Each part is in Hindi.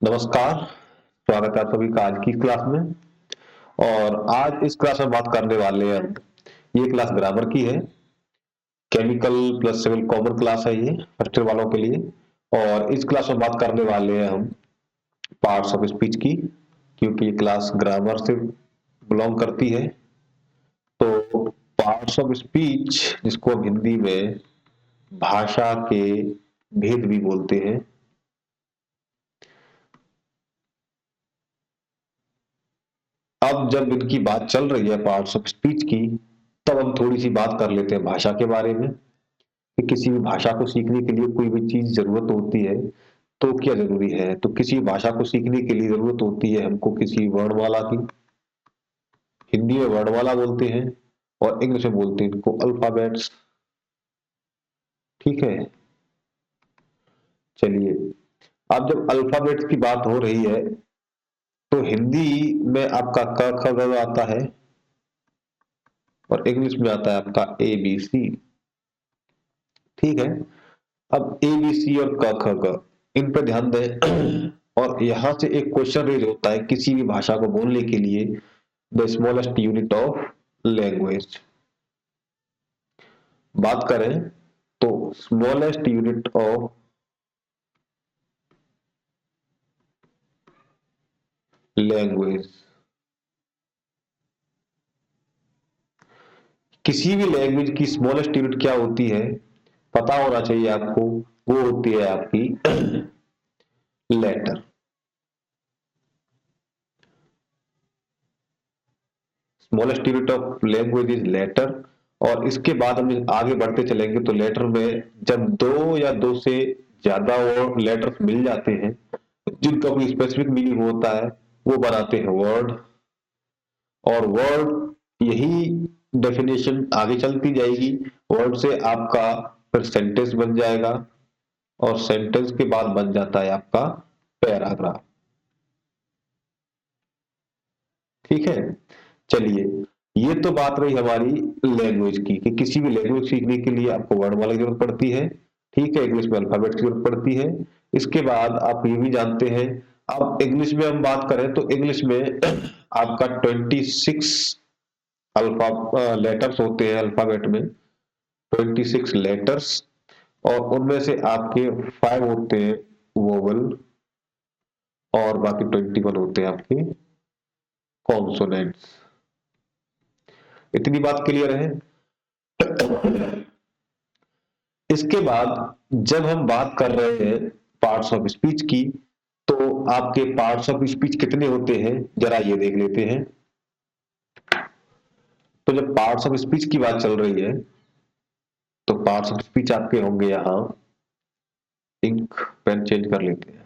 नमस्कार, स्वागत है आप सभी का आज की क्लास में। और आज इस क्लास में बात करने वाले हैं हम, ये क्लास ग्रामर की है। Chemical plus civil common class है ये फर्स्ट ईयर वालों के लिए। और इस क्लास में बात करने वाले हैं हम पार्ट्स ऑफ स्पीच की, क्योंकि ये क्लास ग्रामर से बिलोंग करती है। तो पार्ट्स ऑफ स्पीच, जिसको हम हिंदी में भाषा के भेद भी बोलते हैं, अब जब इनकी बात चल रही है पार्ट्स ऑफ स्पीच की, तब हम थोड़ी सी बात कर लेते हैं भाषा के बारे में कि किसी भी भाषा को सीखने के लिए कोई भी चीज जरूरत होती है तो क्या जरूरी है। तो किसी भाषा को सीखने के लिए जरूरत होती है हमको किसी वर्णमाला की। हिंदी में वर्णमाला बोलते हैं और इंग्लिश में बोलते हैं इनको अल्फाबेट्स। ठीक है, चलिए। अब जब अल्फाबेट्स की बात हो रही है तो हिंदी में आपका क ख ग आता है और इंग्लिश में आता है आपका ए बी सी। ठीक है, अब ए बी सी और क ख ग इन पे ध्यान दें। और यहां से एक क्वेश्चन रेज होता है किसी भी भाषा को बोलने के लिए, the smallest unit of language. बात करें तो स्मॉलेस्ट यूनिट ऑफ लैंग्वेज, किसी भी लैंग्वेज की स्मॉलेस्ट यूनिट क्या होती है पता होना चाहिए आपको। वो होती है आपकी letter. Smallest unit of language is letter. और इसके बाद हम आगे बढ़ते चलेंगे तो लेटर में जब दो या दो से ज्यादा और लेटर्स मिल जाते हैं जिनका कोई स्पेसिफिक मीनिंग होता है, वो बनाते हैं वर्ड। और वर्ड यही डेफिनेशन आगे चलती जाएगी। वर्ड से आपका फिर सेंटेंस बन जाएगा और सेंटेंस के बाद बन जाता है आपका पैराग्राफ। ठीक है, चलिए। ये तो बात रही हमारी लैंग्वेज की कि किसी भी लैंग्वेज सीखने के लिए आपको वर्णमाला की जरूरत पड़ती है। ठीक है, इंग्लिश में अल्फाबेट की जरूरत पड़ती है। इसके बाद आप ये भी जानते हैं, अब इंग्लिश में हम बात करें तो इंग्लिश में आपका 26 अल्फा लेटर्स होते हैं अल्फाबेट में, 26 लेटर्स। और उनमें से आपके 5 होते हैं वोवल और बाकी 21 होते हैं आपके कॉन्सोनेंट्स। इतनी बात क्लियर है। इसके बाद जब हम बात कर रहे हैं पार्ट्स ऑफ स्पीच की, तो आपके पार्ट्स ऑफ स्पीच कितने होते हैं जरा ये देख लेते हैं। तो जब पार्ट्स ऑफ स्पीच की बात चल रही है तो पार्ट्स ऑफ स्पीच आपके होंगे यहां, इंक पेन चेंज कर लेते हैं।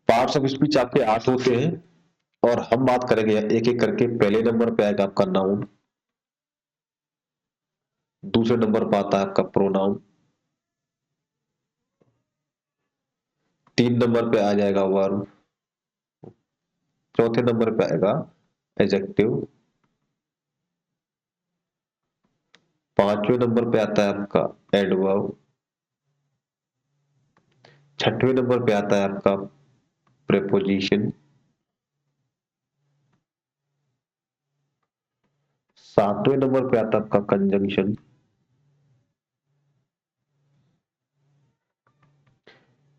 पार्ट्स ऑफ स्पीच आपके 8 होते हैं और हम बात करेंगे एक एक करके। पहले नंबर पे आएगा आपका नाउन, दूसरे नंबर पर आता है आपका प्रोनाउन, 3 नंबर पे आ जाएगा वर्ब, चौथे नंबर पे आएगा एडजेक्टिव, 5वें नंबर पे आता है आपका एडवर्ब, 6वें नंबर पे आता है आपका प्रेपोजिशन, 7वें नंबर पे आता है आपका कंजंक्शन,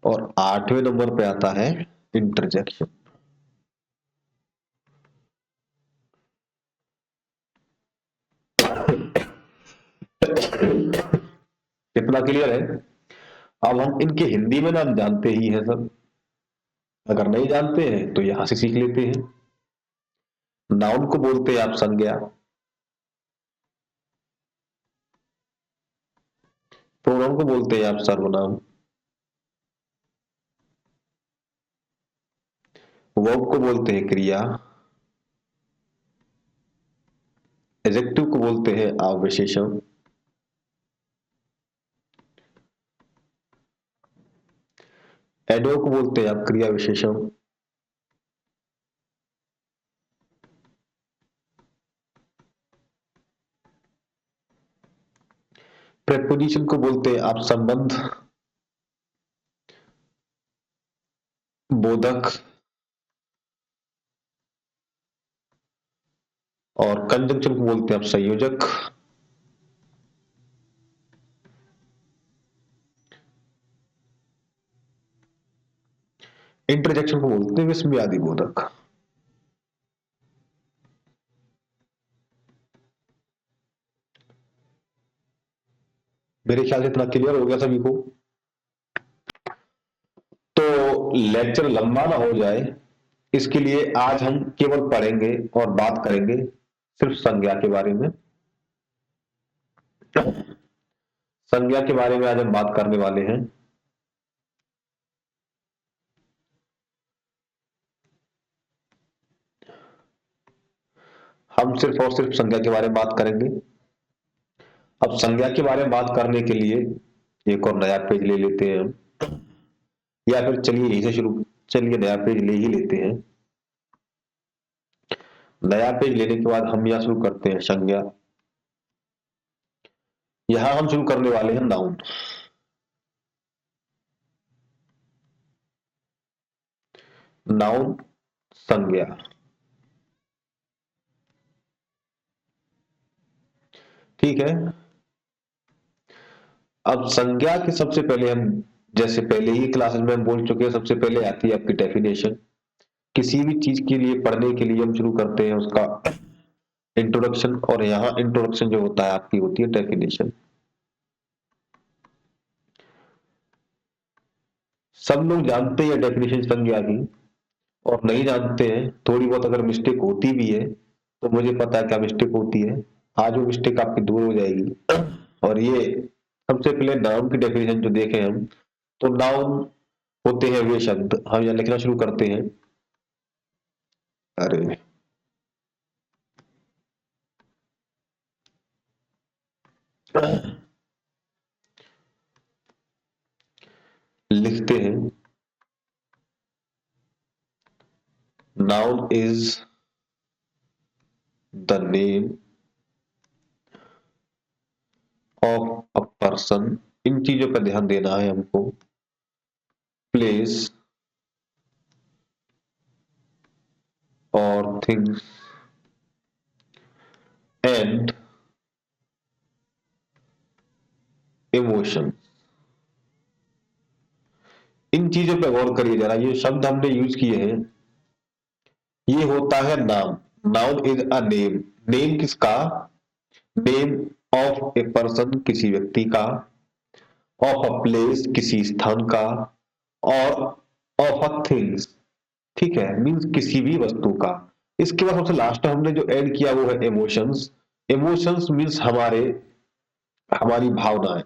और 8वें नंबर पे आता है इंटरजेक्शन। कितना क्लियर है। अब हम इनके हिंदी में नाम जानते ही हैं सब, अगर नहीं जानते हैं तो यहां से सीख लेते हैं। नाउन को बोलते हैं आप संज्ञा, प्रोनाउन को बोलते हैं आप सर्वनाम, वर्ब को बोलते हैं क्रिया, एडजेक्टिव को बोलते हैं आप विशेषण, एडवर्ब को बोलते हैं आप क्रिया विशेषण, प्रेपोजिशन को बोलते हैं आप संबंध, बोधक और कंजंक्शन को बोलते हैं आप संयोजक। इंटरजेक्शन को बोलते हैं विस्मयादि बोधक। मेरे ख्याल से इतना क्लियर हो गया सभी को। तो लेक्चर लंबा ना हो जाए, इसके लिए आज हम केवल पढ़ेंगे और बात करेंगे सिर्फ संज्ञा के बारे में। संज्ञा के बारे में आज हम बात करने वाले हैं। हम सिर्फ और सिर्फ संज्ञा के बारे में बात करेंगे। अब संज्ञा के बारे में बात करने के लिए एक और नया पेज ले लेते हैं हम, या फिर चलिए यहीं से शुरू, चलिए नया पेज ले ही लेते हैं। नया पेज लेने के बाद हम यहां शुरू करते हैं संज्ञा। यहां हम शुरू करने वाले हैं नाउन। नाउन संज्ञा। ठीक है। अब संज्ञा के सबसे पहले हम, जैसे पहले ही क्लासेस में हम बोल चुके हैं, सबसे पहले आती है आपकी डेफिनेशन। किसी भी चीज के लिए पढ़ने के लिए हम शुरू करते हैं उसका इंट्रोडक्शन, और यहाँ इंट्रोडक्शन जो होता है आपकी होती है डेफिनेशन। सब लोग जानते हैं डेफिनेशन संज्ञा की, और नहीं जानते हैं, थोड़ी बहुत अगर मिस्टेक होती भी है तो मुझे पता है क्या मिस्टेक होती है। आज वो मिस्टेक आपकी दूर हो जाएगी। और ये सबसे पहले नाउन की डेफिनेशन जो देखें हम, तो नाउन होते हैं वे शब्द, हम यहाँ लिखना शुरू करते हैं। अरे लिखते हैं, noun is the name of a person. इन चीजों पर ध्यान देना है हमको। प्लेस और थिंग्स एंड इमोशन। इन चीजों पर गौर करिए जरा। ये शब्द हमने यूज किए हैं, ये होता है नाम। Noun is a name. Name किसका? नेम ऑफ ए पर्सन, किसी व्यक्ति का, ऑफ अ प्लेस, किसी स्थान का, और ऑफ अ थिंग्स, ठीक है, मीन्स किसी भी वस्तु का। इसके बाद सबसे लास्ट में हमने जो ऐड किया वो है इमोशंस। इमोशंस मीन्स हमारे, हमारी भावनाएं,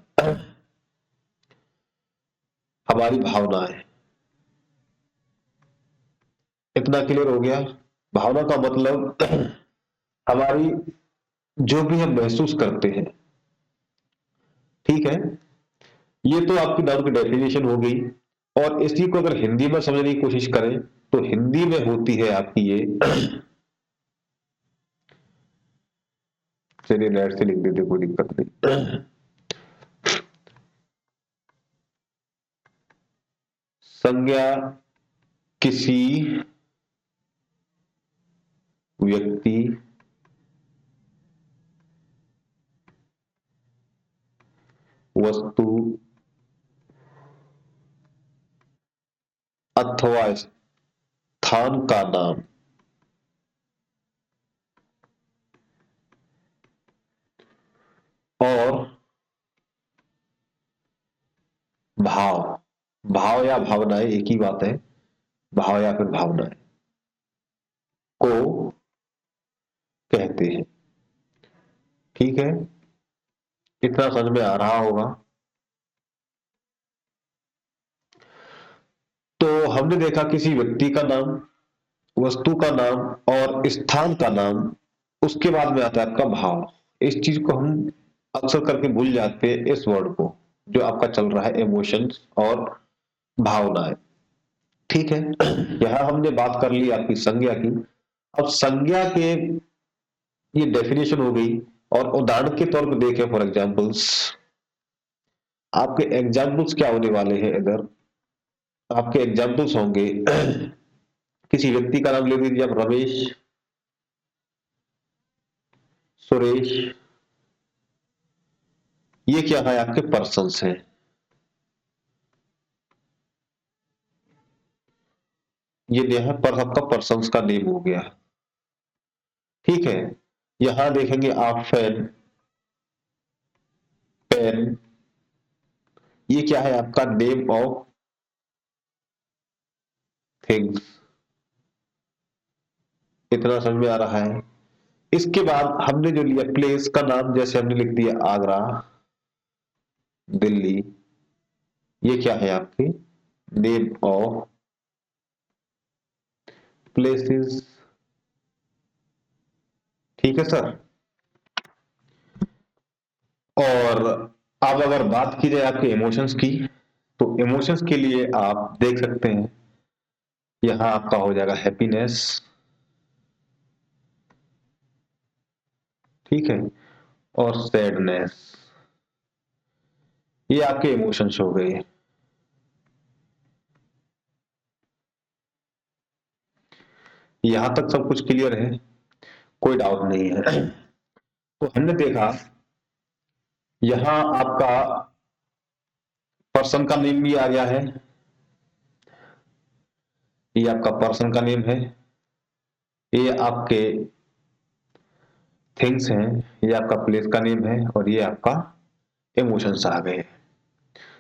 हमारी भावनाएं। इतना क्लियर हो गया? भावना का मतलब हमारी, जो भी हम महसूस करते हैं, ठीक है। ये तो आपकी नाउन की डेफिनेशन हो गई। और इसी को अगर हिंदी में समझने की कोशिश करें तो हिंदी में होती है आपकी ये, चलिए नेट से लिख देते, कोई दिक्कत नहीं। संज्ञा किसी व्यक्ति, वस्तु अथवा स्थान का नाम, और भाव। भाव या भावनाएं एक ही बात है, भाव या फिर भावनाएं को कहते हैं। ठीक है, इतना समझ में आ रहा होगा। तो हमने देखा किसी व्यक्ति का नाम, वस्तु का नाम और स्थान का नाम, उसके बाद में आता है आपका भाव। इस चीज को हम अक्सर करके भूल जाते हैं, इस वर्ड को, जो आपका चल रहा है इमोशंस और भावनाएं। ठीक है। यहां हमने बात कर ली आपकी संज्ञा की। अब संज्ञा के ये डेफिनेशन हो गई, और उदाहरण के तौर पर देखें, फॉर एग्जांपल्स, आपके एग्जांपल्स क्या होने वाले हैं इधर। आपके एग्जाम्पल्स होंगे। किसी व्यक्ति का नाम ले लीजिए आप, रमेश, सुरेश। ये क्या है, आपके पर्सन्स हैं। ये क्या है, पर आपका पर्सन्स का नेम हो गया। ठीक है। यहां देखेंगे आप, फैन, पेन। ये क्या है, आपका नेम ऑफ थिंग्स। इतना समझ में आ रहा है। इसके बाद हमने जो लिया प्लेस का नाम, जैसे हमने लिख दिया आगरा, दिल्ली। ये क्या है, आपके नेम ऑफ प्लेसेस। ठीक है सर। और अब अगर बात की जाए आपके इमोशंस की, तो इमोशंस के लिए आप देख सकते हैं, यहां आपका हो जाएगा हैप्पीनेस। ठीक है। और सैडनेस। ये आपके इमोशंस हो गए। यहां तक सब कुछ क्लियर है, कोई डाउट नहीं है। तो हमने देखा, यहां आपका पर्सन का नेम भी आ गया है। ये आपका पर्सन का नेम है। ये आपके थिंग्स हैं। ये आपका प्लेस का नेम है, और ये आपका इमोशंस आ गए।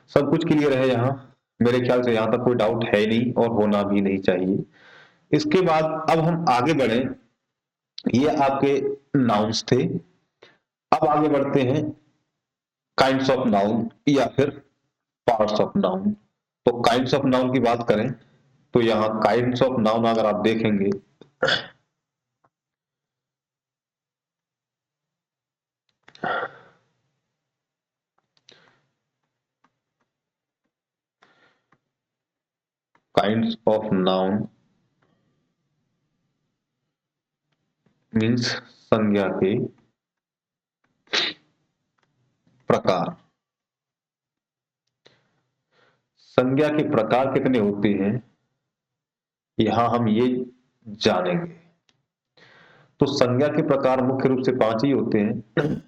सब कुछ क्लियर है यहाँ। मेरे ख्याल से यहाँ तक कोई डाउट है ही नहीं, और होना भी नहीं चाहिए। इसके बाद अब हम आगे बढ़े। ये आपके नाउन्स थे। अब आगे बढ़ते हैं काइंड्स ऑफ नाउन या फिर पार्ट्स ऑफ नाउन। तो काइंड्स ऑफ नाउन की बात करें, तो यहाँ काइंड्स ऑफ नाउन अगर आप देखेंगे, काइंड्स ऑफ नाउन मीन्स संज्ञा के प्रकार। संज्ञा के प्रकार कितने होते हैं, यहां हम ये जानेंगे। तो संज्ञा के प्रकार मुख्य रूप से 5 ही होते हैं।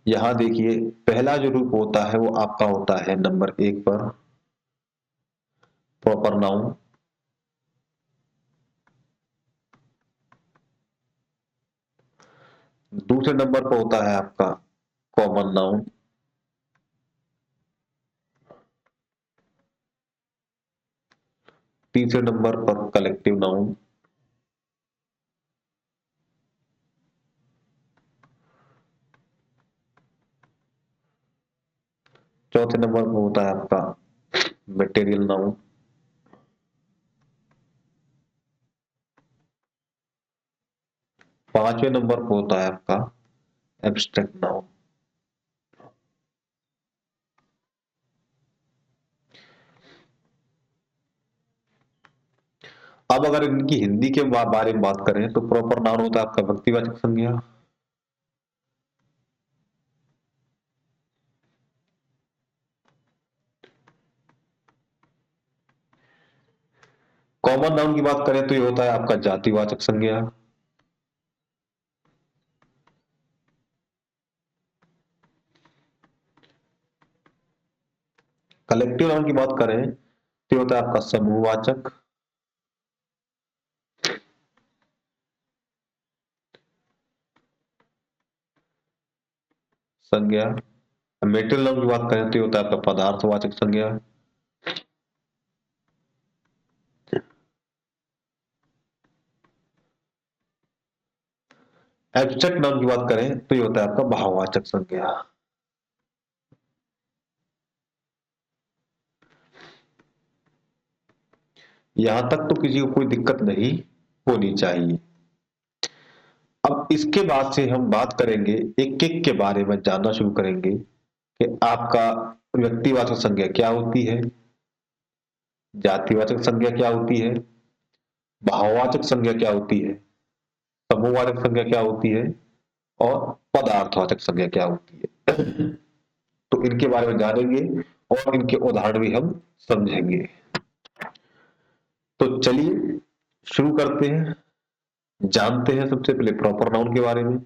यहां देखिए, पहला जो रूप होता है वो आपका होता है नंबर 1 पर, प्रॉपर नाउन। दूसरे नंबर पर होता है आपका कॉमन नाउन। तीसरे नंबर पर कलेक्टिव नाउन। चौथे नंबर पर होता है आपका मटेरियल नाउन। पांचवें नंबर पर होता है आपका एब्स्ट्रैक्ट नाउन। अब अगर इनकी हिंदी के बारे में बात करें, तो प्रॉपर नाउन होता है आपका व्यक्तिवाचक संज्ञा। कॉमन नाउन की बात करें तो ये होता है आपका जातिवाचक संज्ञा। कलेक्टिव नाउन की बात करें तो ये होता है आपका समूहवाचक संज्ञा। मेटेरियल नाउन की बात करें तो ये होता है आपका पदार्थवाचक संज्ञा। एब्स्ट्रैक्ट नाउन की बात करें तो ये होता है आपका भाववाचक संज्ञा। यहां तक तो किसी को कोई दिक्कत नहीं होनी चाहिए। अब इसके बाद से हम बात करेंगे, एक एक के बारे में जानना शुरू करेंगे कि आपका व्यक्तिवाचक संज्ञा क्या होती है, जातिवाचक संज्ञा क्या होती है, भाववाचक संज्ञा क्या होती है, समूहवाचक संज्ञा क्या होती है, और पदार्थवाचक संज्ञा क्या होती है। तो इनके बारे में जानेंगे, और इनके उदाहरण भी हम समझेंगे। तो चलिए शुरू करते हैं, जानते हैं सबसे पहले प्रॉपर नाउन के बारे में।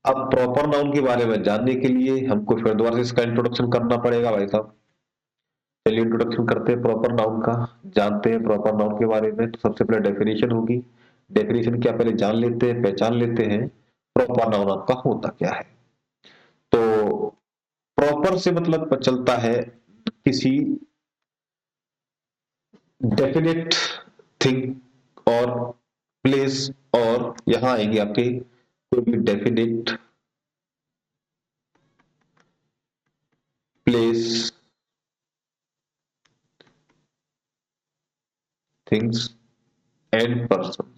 अब प्रॉपर नाउन के बारे में जानने के लिए हमको फिर दोबारा से इसका इंट्रोडक्शन करना पड़ेगा भाई साहब। चलिए इंट्रोडक्शन करते हैं प्रॉपर नाउन का, जानते हैं प्रॉपर नाउन के बारे में। तो सबसे पहले डेफिनेशन होगी। डेफिनेशन क्या, पहले जान लेते हैं, पहचान लेते हैं प्रॉपर नाउन आपका होता क्या है। तो प्रॉपर से मतलब चलता है किसी डेफिनेट थिंग और प्लेस, और यहां आएंगे आपके कोई भी definite place, things and person.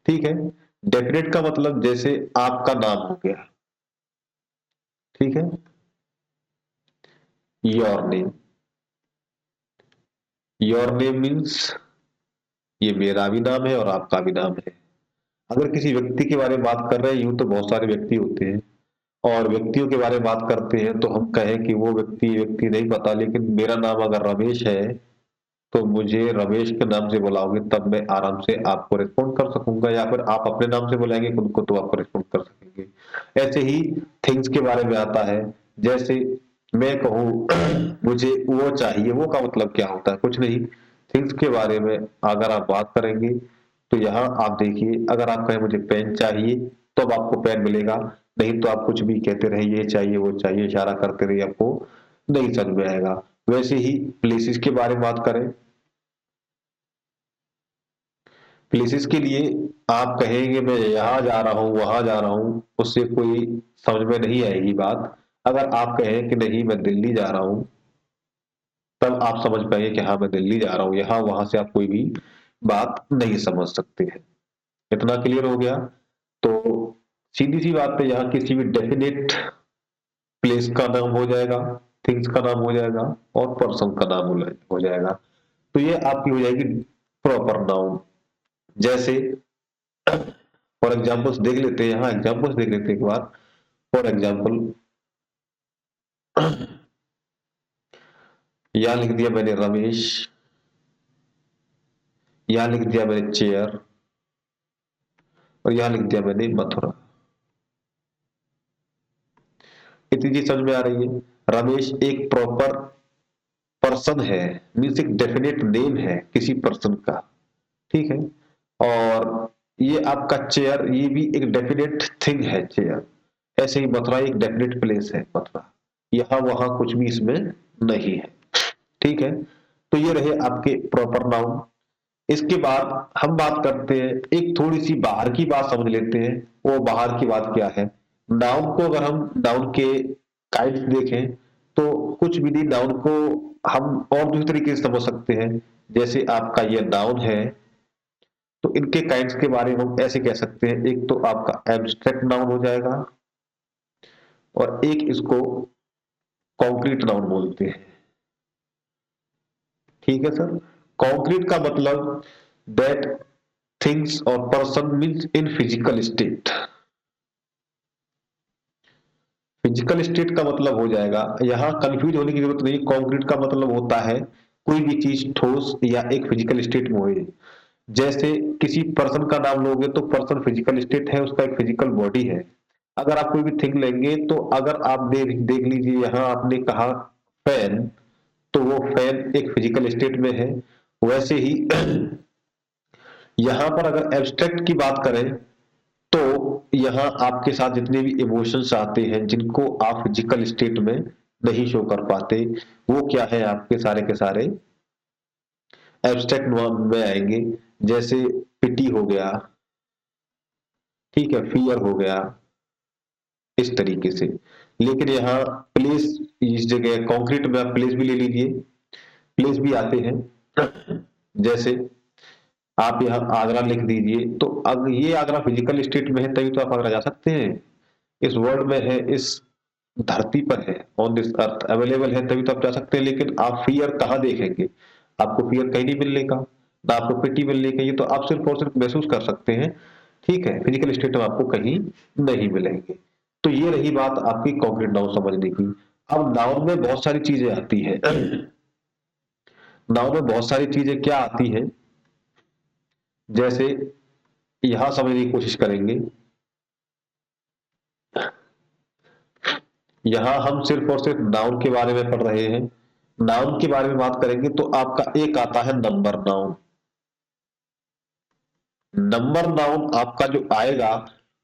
ठीक है। डेफिनेट का मतलब जैसे आपका नाम हो गया, ठीक है, your name. Your name means ये मेरा भी नाम है और आपका भी नाम है। अगर किसी व्यक्ति के बारे में बात कर रहे हैं, यूं तो बहुत सारे व्यक्ति होते हैं, और व्यक्तियों के बारे में बात करते हैं तो हम कहें कि वो व्यक्ति व्यक्ति नहीं पता, लेकिन मेरा नाम अगर रमेश है तो मुझे रमेश के नाम से बुलाओगे तब मैं आराम से आपको रिस्पॉन्ड कर सकूंगा, या फिर आप अपने नाम से बुलाएंगे खुद को तो आपको रिस्पॉन्ड कर सकेंगे। ऐसे ही थिंग्स के बारे में आता है। जैसे मैं कहूँ मुझे वो चाहिए, वो का मतलब क्या होता है, कुछ नहीं। थिंग्स के बारे में अगर आप बात करेंगे तो यहाँ आप देखिए, अगर आप कहें मुझे पेन चाहिए तो अब आपको पेन मिलेगा, नहीं तो आप कुछ भी कहते रहे ये चाहिए वो चाहिए, इशारा करते रहिए, आपको नहीं समझ में आएगा। वैसे ही प्लेसेस के बारे में बात करें, प्लेसेस के लिए आप कहेंगे मैं यहाँ जा रहा हूँ वहां जा रहा हूँ, उससे कोई समझ में नहीं आएगी बात। अगर आप कहें कि नहीं मैं दिल्ली जा रहा हूँ, तब आप समझ पाएंगे कि हाँ मैं दिल्ली जा रहा हूँ, यहाँ वहां से आप कोई भी बात नहीं समझ सकते हैं। इतना क्लियर हो गया। तो सीधी सी बात है, यहाँ किसी भी डेफिनेट प्लेस का नाम हो जाएगा, थिंग्स का नाम हो जाएगा, और पर्सन का नाम हो जाएगा। तो ये आपकी हो जाएगी प्रॉपर नाउन। जैसे फॉर एग्जाम्पल्स देख लेते हैं, यहाँ एग्जाम्पल्स देख लेते हैं एक बार। फॉर एग्जाम्पल यहाँ लिख दिया मैंने रमेश, यहाँ लिख दिया मैंने चेयर, और यहाँ लिख दिया मैंने मथुरा। इतनी चीज समझ में आ रही है। रमेश एक प्रॉपर पर्सन है, मीन्स एक डेफिनेट नेम है किसी पर्सन का, ठीक है। और ये आपका चेयर, ये भी एक डेफिनेट थिंग है चेयर। ऐसे ही मथुरा एक डेफिनेट प्लेस है मथुरा, यहाँ वहां कुछ भी इसमें नहीं है, ठीक है। तो ये रहे आपके प्रॉपर नाउन। इसके बाद हम बात करते हैं, एक थोड़ी सी बाहर की बात समझ लेते हैं। वो बाहर की बात क्या है। नाउन को अगर हम नाउन के काइंड्स देखें तो कुछ विधि नाउन को हम और दूसरे तरीके से समझ सकते हैं। जैसे आपका ये नाउन है तो इनके काइंड्स के बारे में हम ऐसे कह सकते हैं, एक तो आपका एब्स्ट्रैक्ट नाउन हो जाएगा, और एक इसको कॉन्क्रीट नाउन बोलते हैं, ठीक है सर। कॉन्क्रीट का मतलब दैट थिंग्स और person means in physical state. Physical state का मतलब हो जाएगा, यहां कंफ्यूज होने की जरूरत नहीं। कॉन्क्रीट का मतलब होता है कोई भी चीज ठोस या एक फिजिकल स्टेट में हो। जैसे किसी पर्सन का नाम लोगे तो पर्सन फिजिकल स्टेट है, उसका एक फिजिकल बॉडी है। अगर आप कोई भी थिंग लेंगे तो अगर आप देख देख लीजिए, यहाँ आपने कहा फैन, तो वो फैन एक फिजिकल स्टेट में है। वैसे ही यहां पर अगर एब्स्ट्रैक्ट की बात करें तो यहाँ आपके साथ जितने भी इमोशंस आते हैं जिनको आप फिजिकल स्टेट में नहीं शो कर पाते, वो क्या है आपके सारे के सारे एब्स्ट्रैक्ट में आएंगे। जैसे पिटी हो गया, ठीक है, फियर हो गया, इस तरीके से। लेकिन यहाँ प्लेस, इस जगह कंक्रीट में आप प्लेस भी ले लीजिए, प्लेस भी आते हैं। जैसे आप यहाँ आगरा लिख दीजिए, तो अब ये आगरा फिजिकल स्टेट में है तभी तो आप आगरा जा सकते हैं, इस वर्ल्ड में है, इस धरती पर है, ऑन दिस अर्थ अवेलेबल है, तभी तो आप जा सकते हैं। लेकिन आप फियर कहाँ देखेंगे, आपको फियर कहीं नहीं मिलने का, ना आपको पिटी मिलने का, ये तो आप सिर्फ और सिर्फ महसूस कर सकते हैं, ठीक है। फिजिकल स्टेट में आपको कहीं नहीं मिलेंगे। तो ये रही बात आपकी कॉन्क्रीट नाउन समझने की। अब नाउन में बहुत सारी चीजें आती है। नाउन में बहुत सारी चीजें क्या आती हैं, जैसे यहां समझने की कोशिश करेंगे। यहां हम सिर्फ और सिर्फ नाउन के बारे में पढ़ रहे हैं। नाउन के बारे में बात करेंगे तो आपका एक आता है नंबर नाउन। नंबर नाउन आपका जो आएगा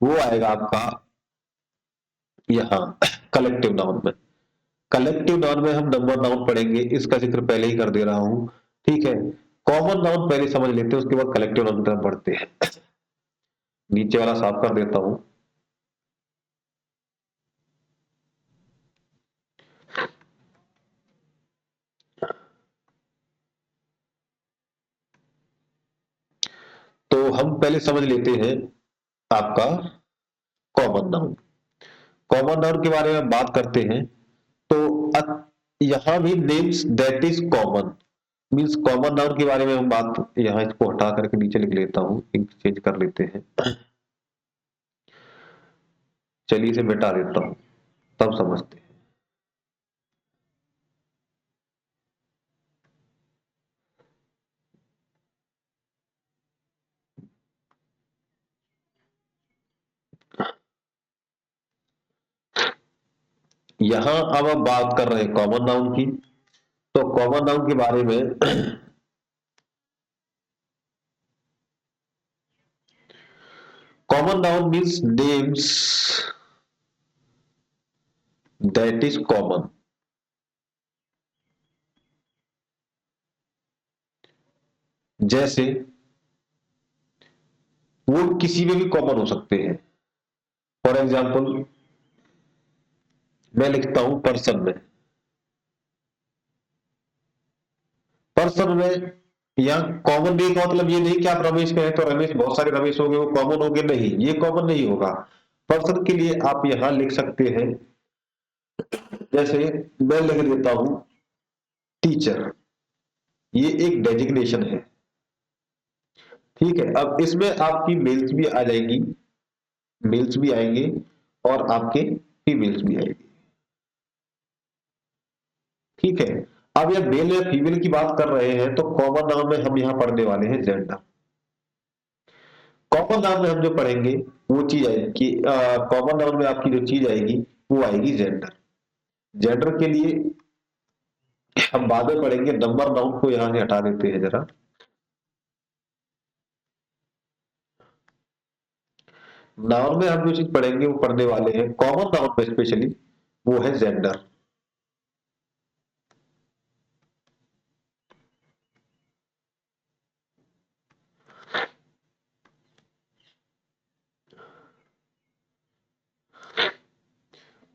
वो आएगा आपका यहां कलेक्टिव नाउन में। कलेक्टिव नाउन में हम नंबर नाउन पढ़ेंगे, इसका जिक्र पहले ही कर दे रहा हूं। ठीक है, कॉमन नाउन पहले समझ लेते हैं, उसके बाद कलेक्टिव नाउन की तरफ बढ़ते हैं। नीचे वाला साफ कर देता हूं। तो हम पहले समझ लेते हैं आपका कॉमन नाउन। कॉमन नाउन के बारे में बात करते हैं तो यहां भी names that is common means common noun के बारे में हम बात, यहां इसको हटा करके नीचे लिख लेता हूं, इंक चेंज कर लेते हैं। चलिए इसे मिटा देता हूं, तब समझते हैं। यहां अब हम बात कर रहे हैं कॉमन नाउन की। तो कॉमन नाउन के बारे में common noun means names that is common. जैसे वो किसी में भी कॉमन हो सकते हैं। फॉर एग्जाम्पल मैं लिखता हूं पर्सन में। पर्सन में यहाँ कॉमन डे का मतलब ये नहीं कि आप रमेश कहें तो रमेश, बहुत सारे रमेश होंगे, वो कॉमन होंगे, नहीं, ये कॉमन नहीं होगा। पर्सन के लिए आप यहां लिख सकते हैं, जैसे मैं लिख देता हूं टीचर, ये एक डेजिग्नेशन है। ठीक है, अब इसमें आपकी मेल्स भी आ जाएंगी, मेल्स भी आएंगे और आपके फीमेल्स भी आएंगे। ठीक है, अब यह मेल या फीमेल की बात कर रहे हैं तो कॉमन नाउन में हम यहां पढ़ने वाले हैं जेंडर। कॉमन नाउन में हम जो पढ़ेंगे वो चीज आएगी, कॉमन नाउन में आपकी जो चीज आएगी वो आएगी जेंडर। जेंडर के लिए हम बाद में पढ़ेंगे, नंबर नाउन को यहां से हटा देते हैं जरा। नाउन में हम जो चीज पढ़ेंगे वो पढ़ने वाले हैं कॉमन नाउन में स्पेशली, वो है जेंडर।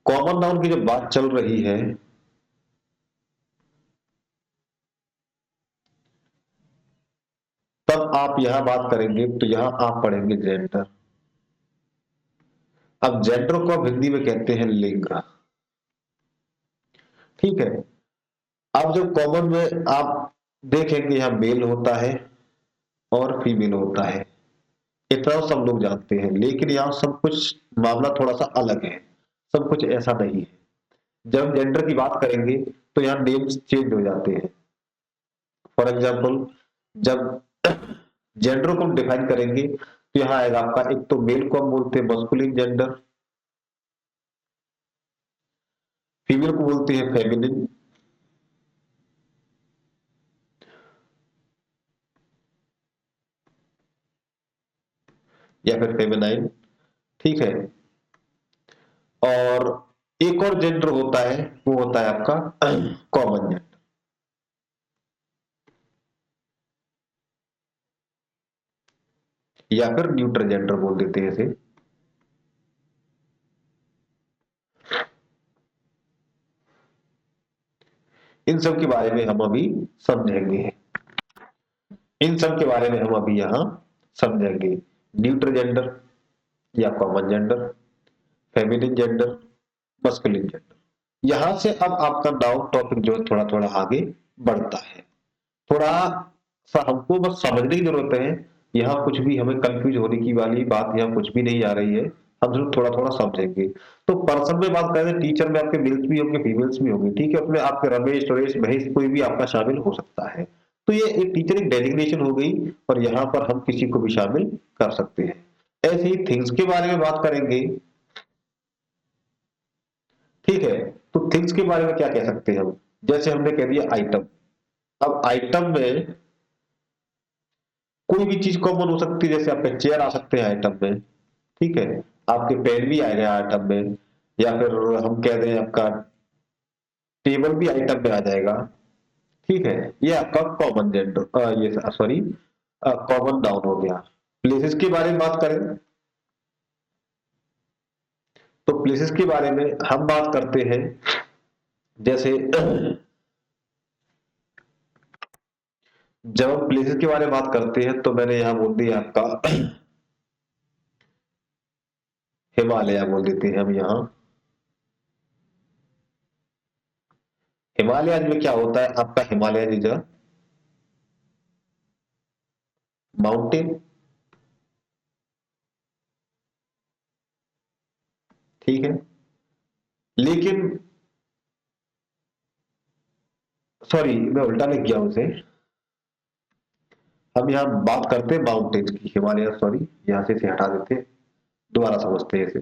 कॉमन नाउन की जब बात चल रही है तब आप यहां बात करेंगे तो यहां आप पढ़ेंगे जेंडर। अब जेंडर को आप हिंदी में कहते हैं लिंग। ठीक है, अब जब कॉमन में आप देखेंगे यहां मेल होता है और फीमेल होता है, इतना सब लोग जानते हैं, लेकिन यहाँ सब कुछ मामला थोड़ा सा अलग है, सब कुछ ऐसा नहीं है। जब जेंडर की बात करेंगे तो यहाँ नेम्स चेंज हो जाते हैं। फॉर एग्जाम्पल जब जेंडर को हम डिफाइन करेंगे तो यहाँ आएगा आपका, एक तो मेल को हम बोलते हैं मस्कुलिन जेंडर, फीमेल को बोलते हैं फेमिनिन, या फिर फेमिनाइन। ठीक है, और एक और जेंडर होता है वो होता है आपका कॉमन जेंडर, या फिर न्यूट्रल जेंडर बोल देते हैं इसे। इन सब के बारे में हम अभी समझेंगे, इन सब के बारे में हम अभी यहां समझेंगे। न्यूट्रल जेंडर या common gender, feminine gender, masculine gender. यहां से अब आपका नाउन टॉपिक जो है थोड़ा थोड़ा आगे बढ़ता है। थोड़ा सा हमको बस समझने की जरूरत है, यहाँ कुछ भी हमें कंफ्यूज होने की वाली बात यहाँ कुछ भी नहीं आ रही है। हम सिर्फ थोड़ा थोड़ा समझेंगे। तो पर्सन में बात करें, टीचर में आपके मेल्स भी होंगे, फीमेल्स भी होंगे, ठीक है, उसमें आपके रमेश, सुरेश, महेश कोई भी आपका शामिल हो सकता है। तो ये एक टीचर एक डेजिग्नेशन हो गई, और यहाँ पर हम किसी को भी शामिल कर सकते हैं। ऐसे ही थिंग्स के बारे में बात करेंगे, ठीक है। तो थिंग्स के बारे में क्या कह सकते हैं हम, जैसे हमने कह दिया आइटम। अब आइटम में कोई भी चीज कॉमन हो सकती है, जैसे आपके चेयर आ सकते हैं आइटम में, ठीक है, आपके पेन भी आएगा आइटम में, या फिर हम कह दें आपका टेबल भी आइटम में आ जाएगा, ठीक है। ये आपका कॉमन जेंडर, ये सॉरी कॉमन नाउन हो गया। प्लेसेस के बारे में बात करें, तो प्लेसेस के बारे में हम बात करते हैं, जैसे जब हम प्लेसेस के बारे में बात करते हैं तो मैंने यहां बोल दिया आपका हिमालय बोल देते हैं हम यहाँ। हिमालय में क्या होता है आपका, हिमालय इज अ माउंटेन, ठीक है। लेकिन सॉरी, मैं उल्टा लिख गया उसे। हम यहाँ बात करते हैं माउंटेन्स की, हिमालय सॉरी, यहाँ से इसे हटा देते हैं, दोबारा समझते हैं इसे।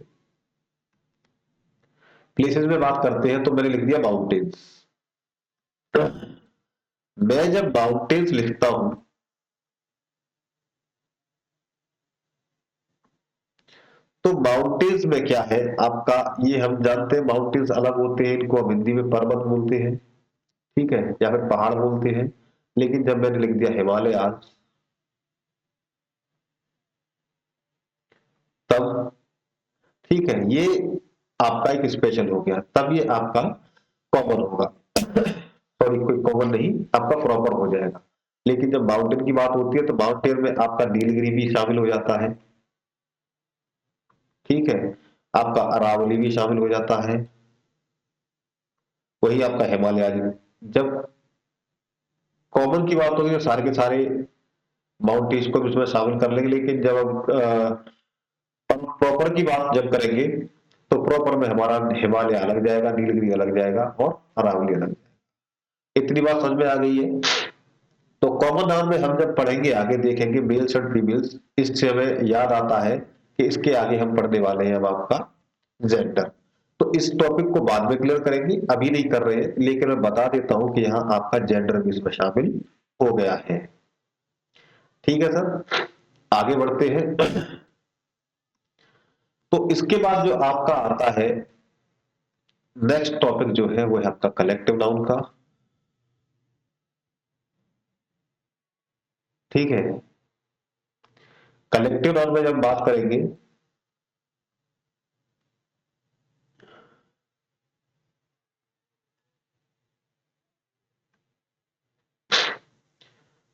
प्लेसेस में बात करते हैं तो मैंने लिख दिया माउंटेन्स। मैं जब माउंटेन्स लिखता हूं तो माउंटेन्स में क्या है आपका, ये हम जानते हैं माउंटेन्स अलग होते हैं, इनको हम हिंदी में पर्वत बोलते हैं, ठीक है, या फिर पहाड़ बोलते हैं। लेकिन जब मैंने लिख दिया हिमालय आज, तब ठीक है, ये आपका एक स्पेशल हो गया, तब ये आपका कॉमन होगा। सॉरी, कोई कॉमन नहीं, आपका प्रॉपर हो जाएगा। लेकिन जब माउंटेन की बात होती है तो माउंटेन में आपका नीलगिरी भी शामिल हो जाता है, ठीक है, आपका अरावली भी शामिल हो जाता है, वही आपका हिमालय। जब कॉमन की बात होगी तो सारे के सारे माउंटेन्स को भी उसमें शामिल कर लेंगे, लेकिन जब हम प्रॉपर की बात जब करेंगे तो प्रॉपर में हमारा हिमालय अलग जाएगा, नीलगिरी अलग जाएगा, और अरावली अलग जाएगा। इतनी बात समझ में आ गई है। तो कॉमन नाउन में हम जब पढ़ेंगे आगे देखेंगे मेल्स एंड फीमेल्स, इससे हमें याद आता है कि इसके आगे हम पढ़ने वाले हैं अब आपका जेंडर। तो इस टॉपिक को बाद में क्लियर करेंगे, अभी नहीं कर रहे हैं, लेकिन मैं बता देता हूं कि यहाँ आपका जेंडर भी इसमें शामिल हो गया है। ठीक है सर, आगे बढ़ते हैं। तो इसके बाद जो आपका आता है नेक्स्ट टॉपिक जो है वो है आपका कलेक्टिव नाउन का, ठीक है। कलेक्टिव नाउन में जब बात करेंगे,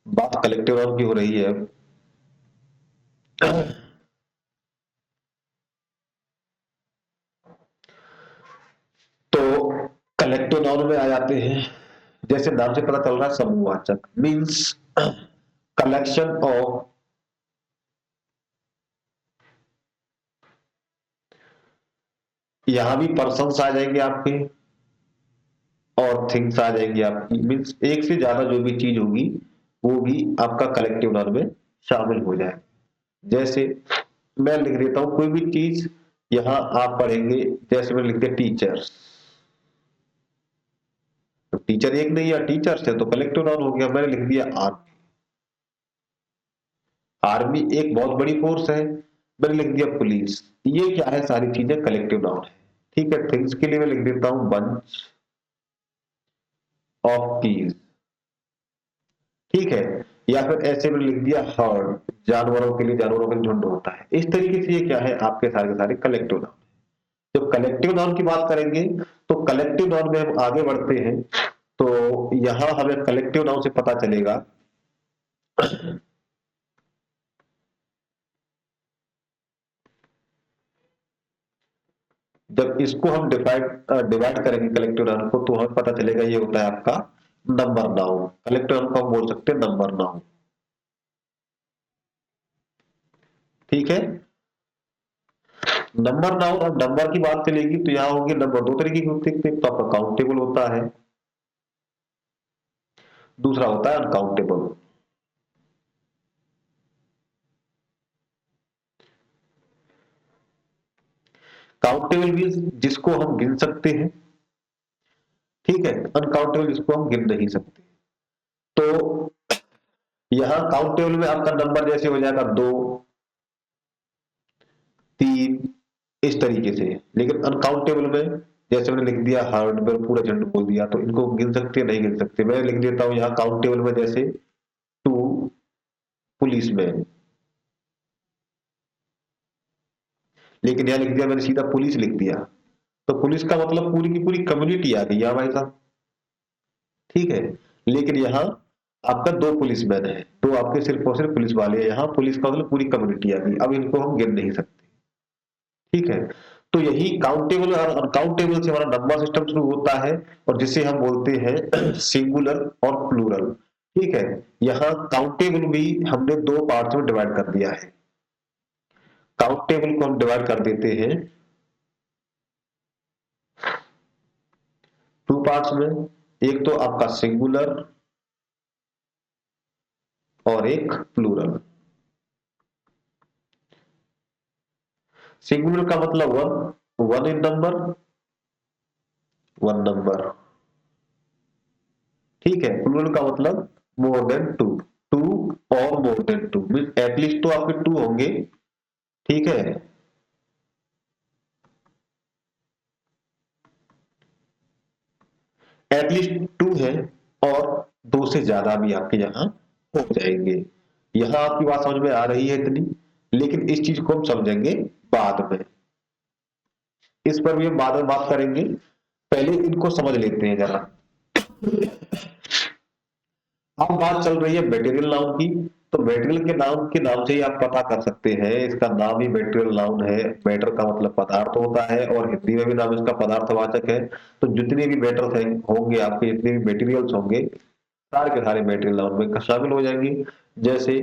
बात कलेक्टिव नाउन की हो रही है अब। तो कलेक्टिव नाउन में आ जाते हैं, जैसे नाम से पता चल रहा है समूहवाचक, मींस कलेक्शन ऑफ, यहां भी पर्सन्स आ जाएंगे आपके और थिंग्स आ जाएंगी आपकी, मींस एक से ज्यादा जो भी चीज होगी वो भी आपका कलेक्टिव नाउन में शामिल हो जाए। जैसे मैं लिख देता हूं कोई भी चीज, यहां आप पढ़ेंगे, जैसे मैं लिख दिया टीचर्स, तो टीचर एक नहीं या टीचर्स है तो कलेक्टिव नाउन हो गया। मैंने लिख दिया आर्मी, आर्मी एक बहुत बड़ी फोर्स है। मैंने लिख दिया पुलिस, ये क्या है, सारी चीजें कलेक्टिव नाउन है, ठीक है। थिंग्स के लिए मैं लिख देता हूं बंच ऑफ कीज, ठीक है, या फिर ऐसे में लिख दिया हर्ड, जानवरों के लिए जानवरों का झुंड होता है। इस तरीके से ये क्या है आपके सारे के सारे कलेक्टिव नाउन। जब कलेक्टिव नाउन की बात करेंगे तो कलेक्टिव नाउन में हम आगे बढ़ते हैं, तो यहां हमें कलेक्टिव नाउन से पता चलेगा, जब इसको हम डिवाइड करेंगे कलेक्टिव नाउन को, तो हमें पता चलेगा ये होता है आपका नंबर नाउन। कलेक्टिव नाउन को हम बोल सकते हैं नंबर नाउन, ठीक है। नंबर नाउन, अब नंबर की बात चलेगी तो यहाँ होंगे नंबर दो तरीके के होते हैं, एक तो आपका काउंटेबल होता है, दूसरा होता है अनकाउंटेबल। काउंटेबल मीन्स जिसको हम गिन सकते हैं, ठीक है, अनकाउंटेबल जिसको हम गिन नहीं सकते। तो यहाँ काउंटेबल में आपका नंबर जैसे हो जाएगा 2, 3, इस तरीके से। लेकिन अनकाउंटेबल में जैसे मैंने लिख दिया हार्ड में पूरा झंड बोल दिया, तो इनको गिन सकते हैं नहीं गिन सकते। मैं लिख देता हूं यहाँ काउंटेबल में जैसे 2 पुलिसमैन, लेकिन यहाँ लिख दिया मैंने सीधा पुलिस लिख दिया, तो पुलिस का मतलब पूरी की पूरी कम्युनिटी आ गई यहाँ भाई साहब, ठीक है। लेकिन यहाँ आपका 2 पुलिसमैन है, तो आपके सिर्फ और सिर्फ पुलिस वाले हैं, यहाँ पुलिस का मतलब पूरी कम्युनिटी आ गई, अब इनको हम गिन नहीं सकते, ठीक है। तो यही काउंटेबल और अनकाउंटेबल से हमारा नंबर सिस्टम शुरू होता है, और जिसे हम बोलते हैं सिंगुलर और प्लूरल, ठीक है। यहाँ काउंटेबल भी हमने 2 पार्ट्स में डिवाइड कर दिया है। काउंटेबल को हम डिवाइड कर देते हैं 2 पार्ट्स में, एक तो आपका सिंगुलर और एक प्लूरल। सिंगुलर का मतलब one in number, one number, ठीक है। प्लूरल का मतलब मोर देन टू, टू और more than two, mean at least तो आपके 2 होंगे, ठीक है। एटलीस्ट 2 है, और 2 से ज्यादा भी आपके यहाँ हो जाएंगे। यहाँ आपकी बात समझ में आ रही है इतनी, लेकिन इस चीज को हम समझेंगे बाद में, इस पर भी हम बाद में बात करेंगे। पहले इनको समझ लेते हैं जरा। अब बात चल रही है मटेरियल नाउन की, तो मटेरियल के नाउन के नाम से ही आप पता कर सकते हैं, इसका नाम ही मटेरियल नाउन है। मैटर का मतलब पदार्थ होता है, और हिंदी में भी नाम इसका पदार्थवाचक है। तो जितने भी मैटर्स हैं होंगे आपके, जितने भी मटेरियल्स होंगे, सारे के सारे मटेरियल नाउन में शामिल हो जाएंगे। जैसे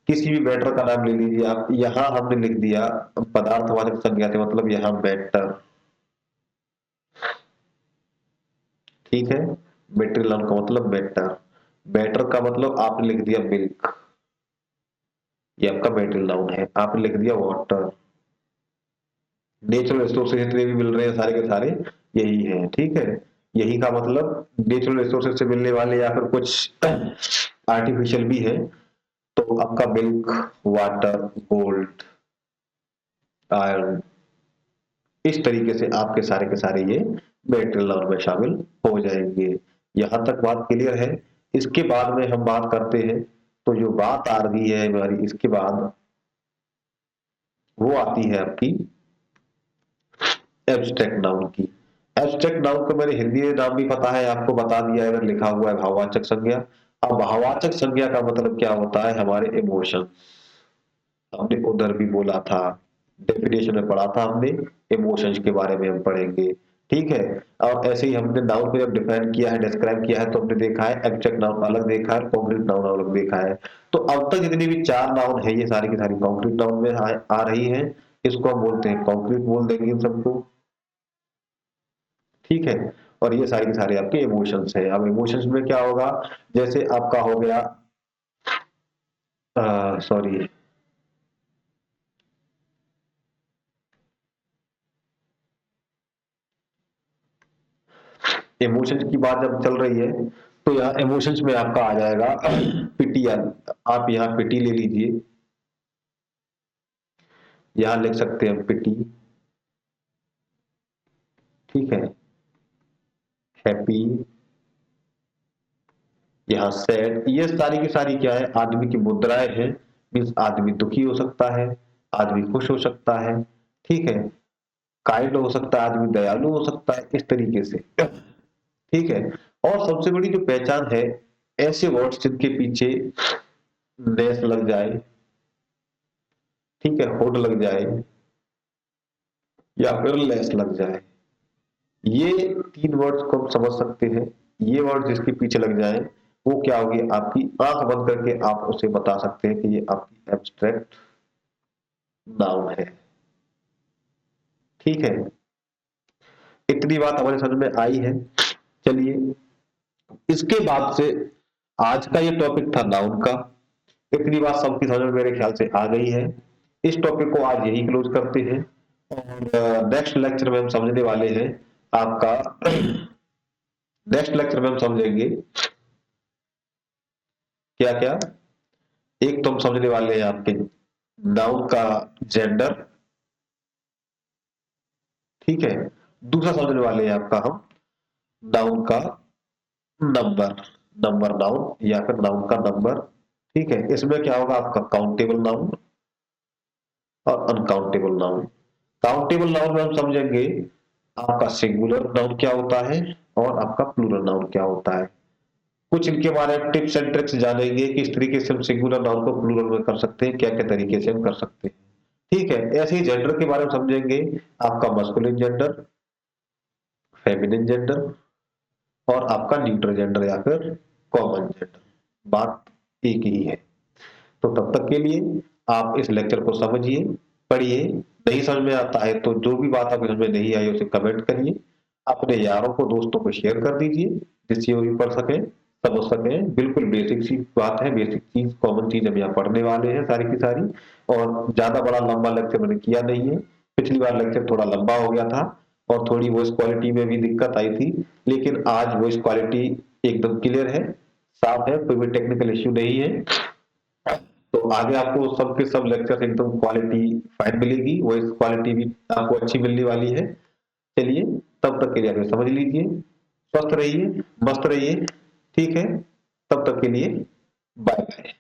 किसी भी मैटर का नाम ले लीजिए आप, यहाँ हमने लिख दिया पदार्थवाचक संज्ञा से, मतलब यहाँ मैटर, ठीक है। मटेरियल नाउन का मतलब मैटर, मैटर का मतलब आपने लिख दिया मिल्क, ये आपका मटेरियल नाउन है। आपने लिख दिया वाटर, नेचुरल रिसोर्सेज जितने भी मिल रहे हैं सारे के सारे यही है, ठीक है। यही का मतलब नेचुरल रिसोर्सेज से मिलने वाले या फिर कुछ आर्टिफिशियल भी है, तो आपका मिल्क, वाटर, गोल्ड, आयरन, इस तरीके से आपके सारे के सारे ये मटेरियल नाउन में शामिल हो जाएंगे। यहां तक बात क्लियर है। इसके बाद में हम बात करते हैं, तो जो बात आ रही है हमारी इसके बाद, वो आती है आपकी एब्स्ट्रैक्ट नाउन की। एब्स्ट्रैक्ट नाउन को मैंने हिंदी में नाम भी पता है, आपको बता दिया है, लिखा हुआ है भाववाचक संज्ञा। अब भाववाचक संज्ञा का मतलब क्या होता है, हमारे इमोशन, हमने उधर भी बोला था, डेफिनेशन में पढ़ा था हमने, इमोशंस के बारे में हम पढ़ेंगे, ठीक है। और ऐसे ही हमने नाउन को जब डिफाइन किया है, डिस्क्राइब किया है, तो हमने देखा है एब्स्ट्रैक्ट नाउन अलग देखा है, कॉन्क्रीट नाउन अलग देखा है। तो अब तक जितनी भी 4 नाउन है, ये सारी की सारी कॉन्क्रीट नाउन में आ रही है। इसको हम बोलते हैं कॉन्क्रीट, बोल देंगे इन सबको, ठीक है। और ये सारी के सारे आपके इमोशंस है। अब इमोशंस में क्या होगा, जैसे आपका हो गया, सॉरी, इमोशंस की बात जब चल रही है, तो यहाँ इमोशंस में आपका आ जाएगा पिटी। आप यहाँ पिटी ले लीजिए, यहाँ लिख सकते हैं पिटी, ठीक है। हैप्पी, यहाँ सैड, ये सारी की सारी क्या है, आदमी की मुद्राएं हैं। मीन्स आदमी दुखी हो सकता है, आदमी खुश हो सकता है, ठीक है। काइंड हो सकता है, आदमी दयालु हो सकता है, इस तरीके से, ठीक है। और सबसे बड़ी जो पहचान है, ऐसे वर्ड्स जिनके पीछे लेस लग जाए, ठीक है, होड लग जाए, या फिर लेस लग जाए, ये 3 वर्ड्स को हम समझ सकते हैं। ये वर्ड जिसके पीछे लग जाए, वो क्या होगी, आपकी आंख बंद करके आप उसे बता सकते हैं कि ये आपकी एब्स्ट्रैक्ट नाउन है। ठीक है, इतनी बात हमारे समझ में आई है। चलिए, इसके बाद से आज का ये टॉपिक था नाउन का। इतनी बात सबकी समझ में मेरे ख्याल से आ गई है। इस टॉपिक को आज यही क्लोज करते हैं और नेक्स्ट लेक्चर में हम समझने वाले हैं आपका नेक्स्ट लेक्चर में हम समझेंगे क्या क्या। एक तो हम समझने वाले हैं आपके नाउन का जेंडर, ठीक है। दूसरा समझने वाले हैं आपका हम नाउन का नंबर, नंबर नाउन या फिर नाउन का नंबर, ठीक है। इसमें क्या होगा आपका काउंटेबल नाउन और अनकाउंटेबल नाउन। काउंटेबल नाउन में हम समझेंगे आपका सिंगुलर नाउन क्या होता है और आपका प्लूरल नाउन क्या होता है। कुछ इनके बारे में टिप्स एंड ट्रिक्स जानेंगे कि इस तरीके से हम सिंगुलर नाउन को प्लूरल में कर सकते हैं, क्या क्या तरीके से हम कर सकते हैं, ठीक है। ऐसे ही जेंडर के बारे में समझेंगे, आपका मस्कुलिन जेंडर, फेमिनिन जेंडर और आपका न्यूट्रल जेंडर या फिर कॉमन जेंडर, बात एक ही है। तो तब तक के लिए आप इस लेक्चर को समझिए, पढ़िए। नहीं समझ में आता है तो जो भी बात आपको समझ में नहीं आई उसे कमेंट करिए, अपने यारों को दोस्तों को शेयर कर दीजिए जिससे वो भी पढ़ सके, समझ सके। बिल्कुल बेसिक सी बात है, बेसिक चीज, कॉमन चीज हम यहाँ पढ़ने वाले हैं सारी की सारी। और ज्यादा बड़ा लंबा लेक्चर मैंने किया नहीं है। पिछली बार लेक्चर थोड़ा लंबा हो गया था और थोड़ी वॉइस क्वालिटी में भी दिक्कत आई थी, लेकिन आज वॉइस क्वालिटी एकदम क्लियर है, साफ है, कोई भी टेक्निकल इश्यू नहीं है। तो आगे आपको सबके सब लेक्चर एकदम क्वालिटी फाइन मिलेगी, वॉइस क्वालिटी भी आपको अच्छी मिलने वाली है। चलिए, तब तक के लिए आप समझ लीजिए, स्वस्थ रहिए, मस्त रहिए, ठीक है। तब तक के लिए बाय बाय।